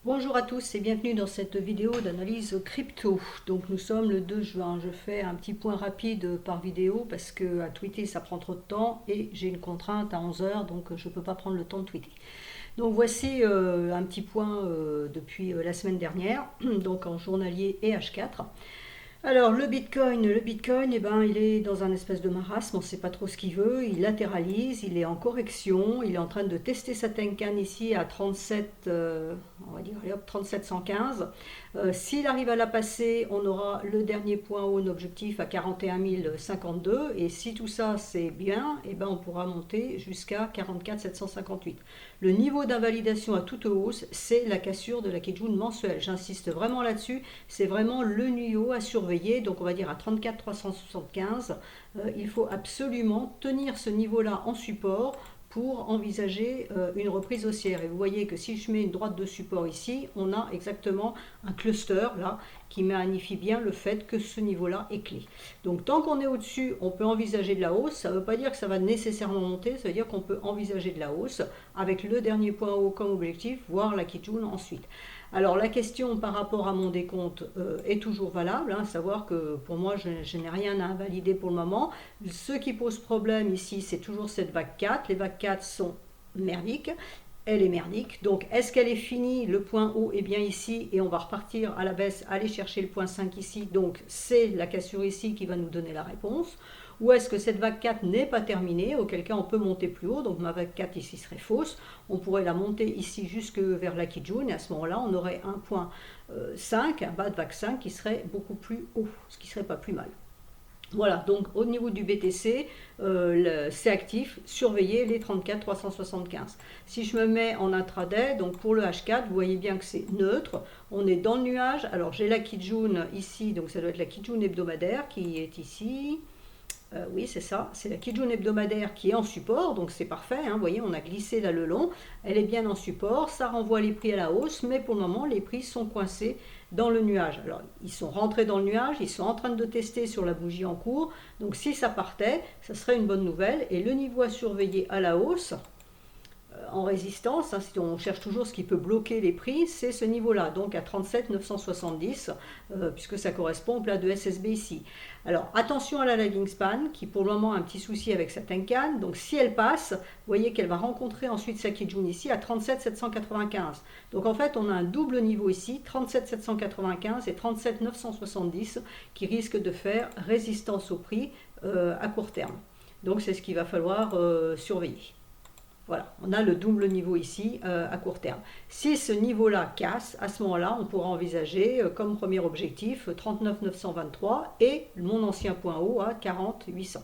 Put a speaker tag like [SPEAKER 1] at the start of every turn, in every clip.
[SPEAKER 1] Bonjour à tous et bienvenue dans cette vidéo d'analyse crypto. Donc nous sommes le 2 juin. Je fais un petit point rapide par vidéo parce que à tweeter ça prend trop de temps et j'ai une contrainte à 11 heures, donc je ne peux pas prendre le temps de tweeter. Donc voici un petit point depuis la semaine dernière, donc en journalier et H4. Alors le Bitcoin, eh ben, il est dans un espèce de marasme, on ne sait pas trop ce qu'il veut, il latéralise, il est en correction, il est en train de tester sa Tenkan ici à 37, on va dire, allez hop, 3715. S'il arrive à la passer, on aura le dernier point haut, objectif à 41 052, et si tout ça c'est bien, eh ben, on pourra monter jusqu'à 44 758. Le niveau d'invalidation à toute hausse, c'est la cassure de la Kijun mensuelle, j'insiste vraiment là-dessus, c'est vraiment le niveau à surveiller, donc on va dire à 34 375, il faut absolument tenir ce niveau-là en support pour envisager une reprise haussière. Et vous voyez que si je mets une droite de support ici, on a exactement un cluster là qui magnifie bien le fait que ce niveau-là est clé. Donc tant qu'on est au-dessus, on peut envisager de la hausse. Ça ne veut pas dire que ça va nécessairement monter, ça veut dire qu'on peut envisager de la hausse avec le dernier point haut comme objectif, voire la Kijun ensuite. Alors la question par rapport à mon décompte est toujours valable, hein, savoir que pour moi je n'ai rien à invalider pour le moment. Ce qui pose problème ici, c'est toujours cette vague 4. Les vagues 4 sont merdiques. Elle est merdique. Donc est-ce qu'elle est finie? Le point haut est bien ici et on va repartir à la baisse, aller chercher le point 5 ici. Donc c'est la cassure ici qui va nous donner la réponse. Ou est-ce que cette vague 4 n'est pas terminée, auquel cas on peut monter plus haut, donc ma vague 4 ici serait fausse, on pourrait la monter ici jusque vers la Kijun, et à ce moment-là on aurait un point 5, un bas de vague 5 qui serait beaucoup plus haut, ce qui serait pas plus mal. Voilà, donc au niveau du BTC, c'est actif, surveillez les 34 375. Si je me mets en intraday, donc pour le H4, vous voyez bien que c'est neutre, on est dans le nuage. Alors j'ai la Kijun ici, donc ça doit être la Kijun hebdomadaire qui est ici. Oui, c'est ça, c'est la Kijun hebdomadaire qui est en support, donc c'est parfait, hein, vous voyez, on a glissé là le long, elle est bien en support, ça renvoie les prix à la hausse, mais pour le moment, les prix sont coincés dans le nuage. Alors, ils sont rentrés dans le nuage, ils sont en train de tester sur la bougie en cours, donc si ça partait, ça serait une bonne nouvelle, et le niveau à surveiller à la hausse, en résistance, hein, si on cherche toujours ce qui peut bloquer les prix, c'est ce niveau-là, donc à 37 970, puisque ça correspond au plat de SSB ici. Alors attention à la lagging span, qui pour le moment a un petit souci avec sa Tenkan, donc si elle passe, vous voyez qu'elle va rencontrer ensuite sa Kijun ici à 37 795. Donc en fait on a un double niveau ici, 37 795 et 37 970, qui risquent de faire résistance au prix à court terme. Donc c'est ce qu'il va falloir surveiller. Voilà, on a le double niveau ici à court terme. Si ce niveau-là casse, à ce moment-là, on pourra envisager comme premier objectif 39 923 et mon ancien point haut à 40 800.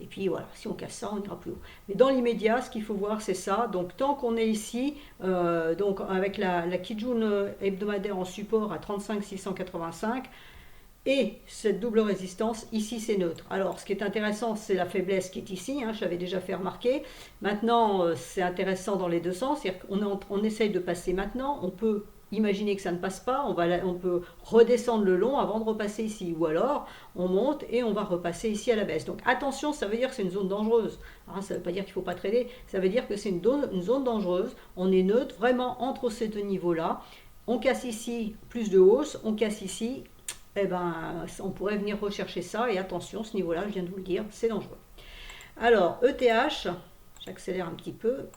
[SPEAKER 1] Et puis voilà, si on casse ça, on ira plus haut. Mais dans l'immédiat, ce qu'il faut voir, c'est ça. Donc tant qu'on est ici, donc avec la Kijun hebdomadaire en support à 35 685, et cette double résistance, ici c'est neutre. Alors ce qui est intéressant, c'est la faiblesse qui est ici, hein, j'avais déjà fait remarquer. Maintenant, c'est intéressant dans les deux sens, c'est-à-dire qu'on essaye de passer maintenant, on peut imaginer que ça ne passe pas, on peut redescendre le long avant de repasser ici, ou alors on monte et on va repasser ici à la baisse. Donc attention, ça veut dire que c'est une zone dangereuse. Alors, ça ne veut pas dire qu'il ne faut pas trader, ça veut dire que c'est une zone dangereuse, on est neutre vraiment entre ces deux niveaux-là. On casse ici plus de hausse, on casse ici, eh ben, on pourrait venir rechercher ça. Et attention, ce niveau-là, je viens de vous le dire, c'est dangereux. Alors, ETH, j'accélère un petit peu.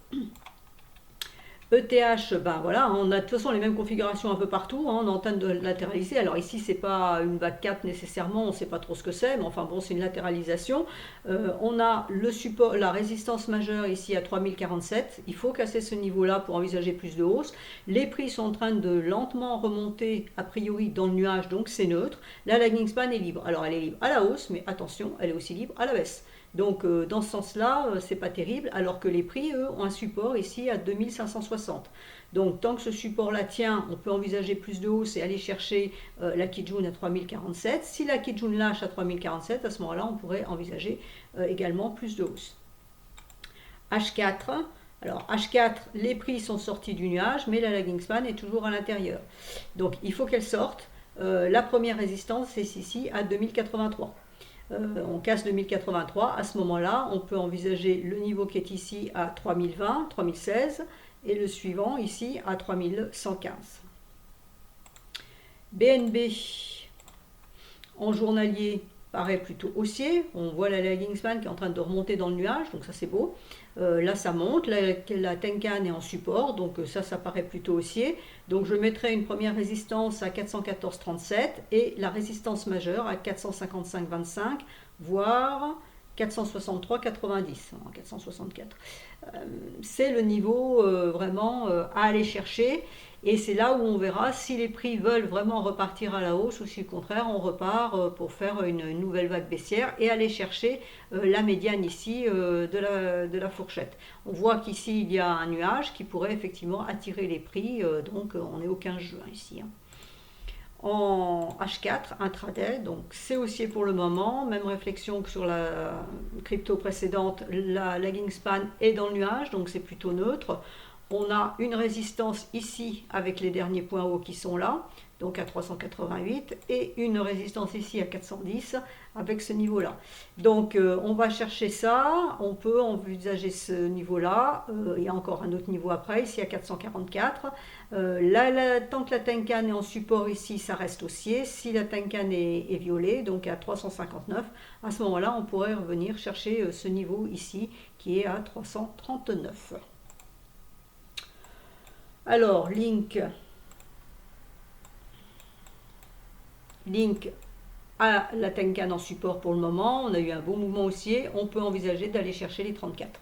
[SPEAKER 1] ETH, ben voilà, on a de toute façon les mêmes configurations un peu partout, hein, on est en train de latéraliser. Alors ici, c'est pas une vague 4 nécessairement, on ne sait pas trop ce que c'est, mais enfin bon, c'est une latéralisation. On a le support, la résistance majeure ici à 3047. Il faut casser ce niveau-là pour envisager plus de hausse. Les prix sont en train de lentement remonter, a priori, dans le nuage, donc c'est neutre. La lagging span est libre. Alors elle est libre à la hausse, mais attention, elle est aussi libre à la baisse. Donc dans ce sens-là, c'est pas terrible, alors que les prix, eux, ont un support ici à 2560. Donc tant que ce support-là tient, on peut envisager plus de hausse et aller chercher la Kijun à 3047. Si la Kijun lâche à 3047, à ce moment-là, on pourrait envisager également plus de hausse. H4, alors H4, les prix sont sortis du nuage, mais la lagging span est toujours à l'intérieur. Donc il faut qu'elle sorte. La première résistance, c'est ici à 2083. On casse 2083, à ce moment-là, on peut envisager le niveau qui est ici à 3020, 3016 et le suivant ici à 3115. BNB en journalier paraît plutôt haussier. On voit la lagging span qui est en train de remonter dans le nuage, donc ça c'est beau. Là ça monte, la Tenkan est en support, donc ça paraît plutôt haussier. Donc je mettrai une première résistance à 414,37 et la résistance majeure à 455,25, voire 463,90, 464. C'est le niveau vraiment à aller chercher. Et c'est là où on verra si les prix veulent vraiment repartir à la hausse ou si au contraire on repart pour faire une nouvelle vague baissière et aller chercher la médiane ici de la fourchette. On voit qu'ici il y a un nuage qui pourrait effectivement attirer les prix, donc on est au 15 juin ici. En H4 intraday, donc c'est haussier pour le moment, même réflexion que sur la crypto précédente, la lagging span est dans le nuage, donc c'est plutôt neutre. On a une résistance ici avec les derniers points hauts qui sont là, donc à 388, et une résistance ici à 410 avec ce niveau-là. Donc on va chercher ça, on peut envisager ce niveau-là, il y a encore un autre niveau après, ici à 444. Tant que la Tenkan est en support ici, ça reste haussier. Si la Tenkan est violée, donc à 359, à ce moment-là, on pourrait revenir chercher ce niveau ici qui est à 339. Alors, Link à la Tenkan en support pour le moment. On a eu un beau mouvement haussier. On peut envisager d'aller chercher les 34.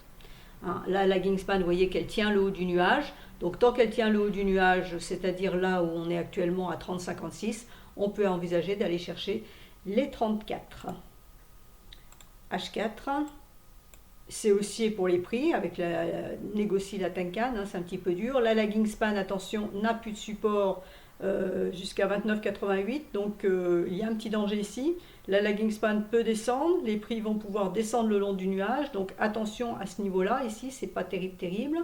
[SPEAKER 1] Hein, là, la lagging span, vous voyez qu'elle tient le haut du nuage. Donc, tant qu'elle tient le haut du nuage, c'est-à-dire là où on est actuellement à 30,56, on peut envisager d'aller chercher les 34. H4. C'est haussier pour les prix, avec négocie la Tenkan, hein, c'est un petit peu dur. La lagging span, attention, n'a plus de support jusqu'à 29,88, donc il y a un petit danger ici. La lagging span peut descendre, les prix vont pouvoir descendre le long du nuage, donc attention à ce niveau-là, ici, c'est pas terrible.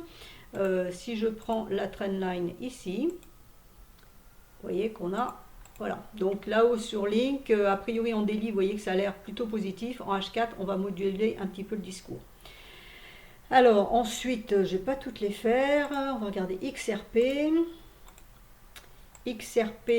[SPEAKER 1] Si je prends la trendline ici, vous voyez qu'on a... Voilà, donc là-haut sur Link, a priori en daily, vous voyez que ça a l'air plutôt positif. En H4, on va moduler un petit peu le discours. Alors, ensuite, je ne vais pas toutes les faire. On va regarder XRP. XRP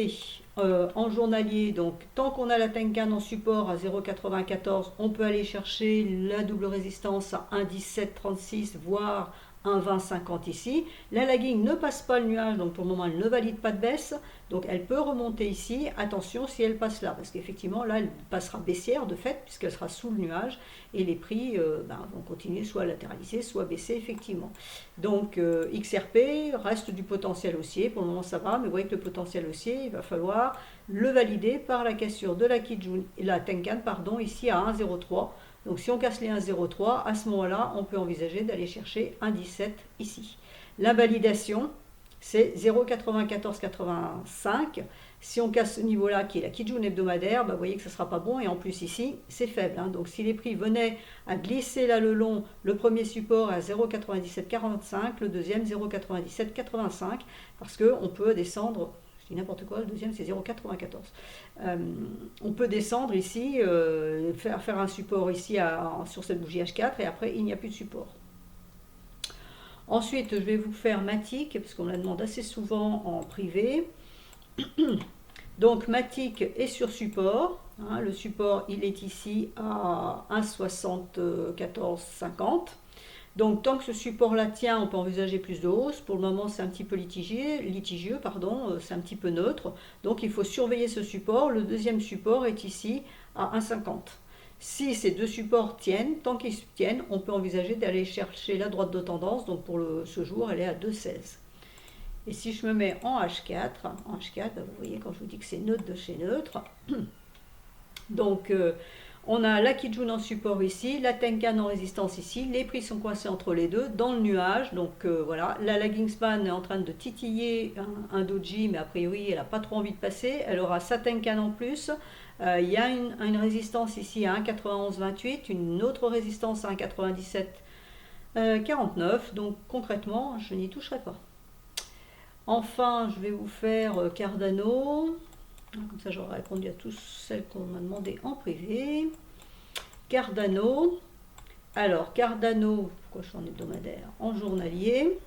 [SPEAKER 1] en journalier, donc tant qu'on a la Tenkan en support à 0,94, on peut aller chercher la double résistance à 1,1736, voire 1,2050 ici. La lagging ne passe pas le nuage, donc pour le moment elle ne valide pas de baisse, donc elle peut remonter ici. Attention si elle passe là, parce qu'effectivement là elle passera baissière de fait, puisqu'elle sera sous le nuage, et les prix vont continuer soit à latéraliser, soit baisser effectivement. Donc XRP reste du potentiel haussier, pour le moment ça va, mais vous voyez que le potentiel haussier, il va falloir le valider par la cassure de la Tenkan, pardon, ici à 1,03. Donc si on casse les 1,03, à ce moment-là, on peut envisager d'aller chercher 1,17 ici. La validation, c'est 0,9485. Si on casse ce niveau-là, qui est la Kijun hebdomadaire, vous voyez que ça ne sera pas bon. Et en plus ici, c'est faible. Hein. Donc si les prix venaient à glisser là le long, le premier support est à 0,9745, le deuxième 0,9785, parce qu'on peut descendre... Je dis n'importe quoi, le deuxième c'est 0,94. On peut descendre ici, faire un support ici sur cette bougie H4 et après il n'y a plus de support. Ensuite je vais vous faire Matic, parce qu'on me la demande assez souvent en privé. Donc Matic est sur support, hein, le support il est ici à 1,7450. Donc tant que ce support-là tient, on peut envisager plus de hausse. Pour le moment, c'est un petit peu litigieux, c'est un petit peu neutre. Donc il faut surveiller ce support. Le deuxième support est ici à 1,50. Si ces deux supports tiennent, tant qu'ils tiennent, on peut envisager d'aller chercher la droite de tendance. Donc pour ce jour, elle est à 2,16. Et si je me mets en H4, vous voyez quand je vous dis que c'est neutre de chez neutre. Donc... on a la Kijun en support ici, la Tenkan en résistance ici, les prix sont coincés entre les deux, dans le nuage, donc voilà, la lagging span est en train de titiller un doji, mais a priori elle n'a pas trop envie de passer, elle aura sa Tenkan en plus, il y a une résistance ici à 1,9128, une autre résistance à 1,9749, donc concrètement je n'y toucherai pas. Enfin je vais vous faire Cardano. Comme ça, j'aurai répondu à tous celles qu'on m'a demandé en privé. Cardano. Alors, Cardano, pourquoi je suis en hebdomadaire? En journalier.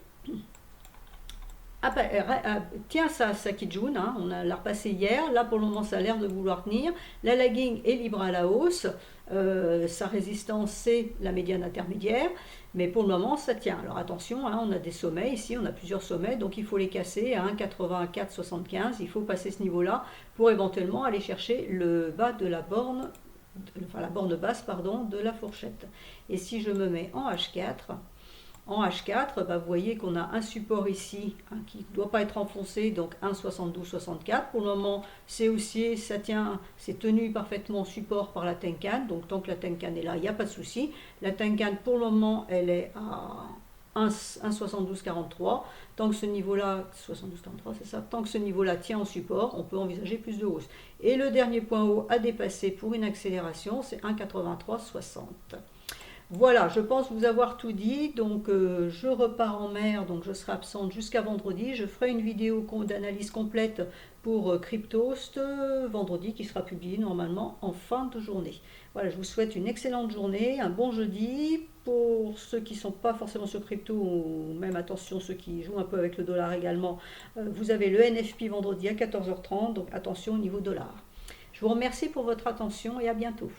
[SPEAKER 1] tiens ça Kijun, hein, l'a repassé hier, là pour le moment ça a l'air de vouloir tenir, la lagging est libre à la hausse, sa résistance c'est la médiane intermédiaire, mais pour le moment ça tient. Alors attention, hein, on a des sommets ici, on a plusieurs sommets, donc il faut les casser à 1,8475, il faut passer ce niveau-là pour éventuellement aller chercher le bas de la borne, enfin la borne basse pardon, de la fourchette. Et si je me mets en H4, vous voyez qu'on a un support ici hein, qui ne doit pas être enfoncé, donc 1,7264. Pour le moment, c'est haussier, ça tient, c'est tenu parfaitement support par la Tenkan. Donc tant que la Tenkan est là, il n'y a pas de souci. La Tenkan, pour le moment, elle est à 1,7243. Tant que ce niveau-là, 72,43, c'est ça, tant que ce niveau-là tient en support, on peut envisager plus de hausse. Et le dernier point haut à dépasser pour une accélération, c'est 1,8360. Voilà, je pense vous avoir tout dit, donc je repars en mer, donc je serai absente jusqu'à vendredi. Je ferai une vidéo d'analyse complète pour Cryptost vendredi qui sera publiée normalement en fin de journée. Voilà, je vous souhaite une excellente journée, un bon jeudi. Pour ceux qui ne sont pas forcément sur crypto, ou même attention ceux qui jouent un peu avec le dollar également, vous avez le NFP vendredi à 14h30, donc attention au niveau dollar. Je vous remercie pour votre attention et à bientôt.